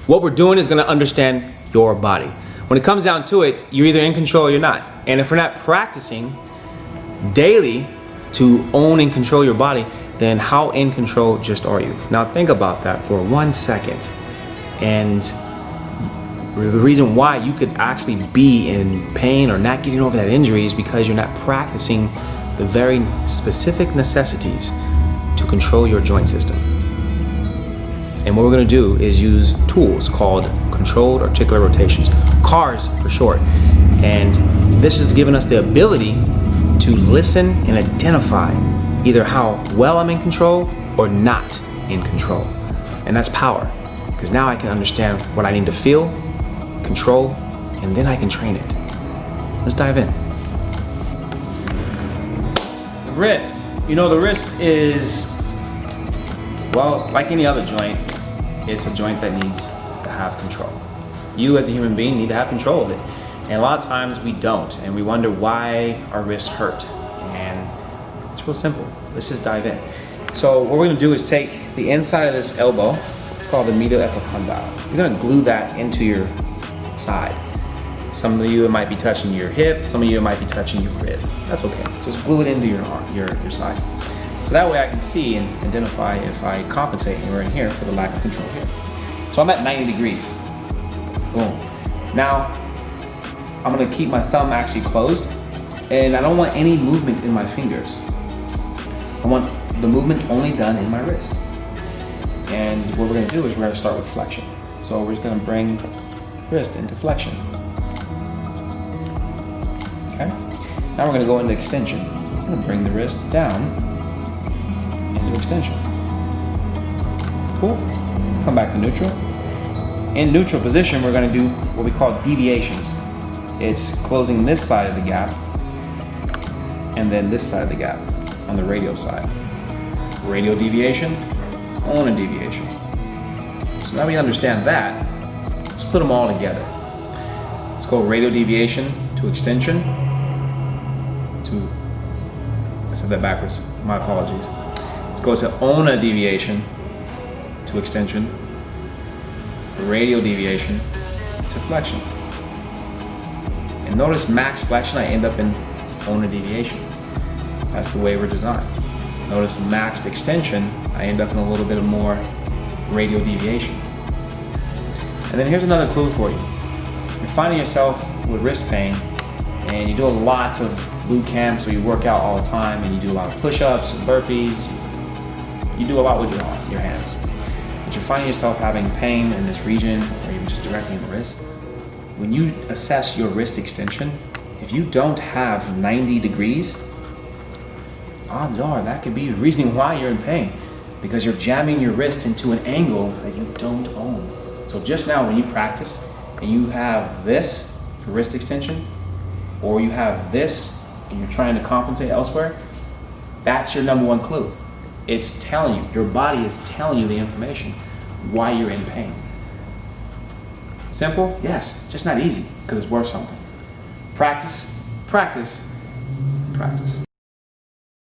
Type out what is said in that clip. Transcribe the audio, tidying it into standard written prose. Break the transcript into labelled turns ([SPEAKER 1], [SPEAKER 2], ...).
[SPEAKER 1] What we're doing is gonna understand your body. When it comes down to it, you're either in control or you're not. And if we're not practicing daily to own and control your body, then how in control just are you? Now think about that for 1 second. And the reason why you could actually be in pain or not getting over that injury is because you're not practicing the very specific necessities to control your joint system. And what we're gonna do is use tools called Controlled Articular Rotations, CARs for short. And this has given us the ability to listen and identify either how well I'm in control or not in control. And that's power, because now I can understand what I need to feel, control, and then I can train it. Let's dive in. The wrist. You know, the wrist is, well, like any other joint, it's a joint that needs to have control. You as a human being need to have control of it. And a lot of times we don't, and we wonder why our wrists hurt. And it's real simple. Let's just dive in. So what we're gonna do is take the inside of this elbow, it's called the medial epicondyle. You're gonna glue that into your side. Some of you, it might be touching your hip, some of you, it might be touching your rib. That's okay. Just glue it into your arm, your side. So that way I can see and identify if I compensate anywhere in here for the lack of control here. So I'm at 90 degrees. Boom. Now, I'm gonna keep my thumb actually closed, and I don't want any movement in my fingers. I want the movement only done in my wrist. And what we're gonna do is we're gonna start with flexion. So we're just gonna bring wrist into flexion. Okay? Now we're gonna go into extension. I'm gonna bring the wrist down into extension. Cool. Come back to neutral. In neutral position, we're gonna do what we call deviations. It's closing this side of the gap and then this side of the gap on the radial side. Radial deviation, ulnar deviation. So now we understand that. Let's put them all together. Let's go radial deviation to extension to, I said that backwards, my apologies. Let's go to ulnar deviation to extension, radial deviation to flexion. And notice max flexion, I end up in ulnar deviation. That's the way we're designed. Notice maxed extension, I end up in a little bit of more radial deviation. And then here's another clue for you. You're finding yourself with wrist pain and you do lots of boot camps, or you work out all the time and you do a lot of push-ups and burpees. You do a lot with your hands. But you're finding yourself having pain in this region or even just directly in the wrist. When you assess your wrist extension, if you don't have 90 degrees, odds are that could be the reason why you're in pain, because you're jamming your wrist into an angle that you don't own. So just now when you practiced and you have this for wrist extension, or you have this and you're trying to compensate elsewhere, that's your number one clue. It's telling you, your body is telling you the information why you're in pain. Simple? Yes, just not easy, because it's worth something. Practice, practice, practice.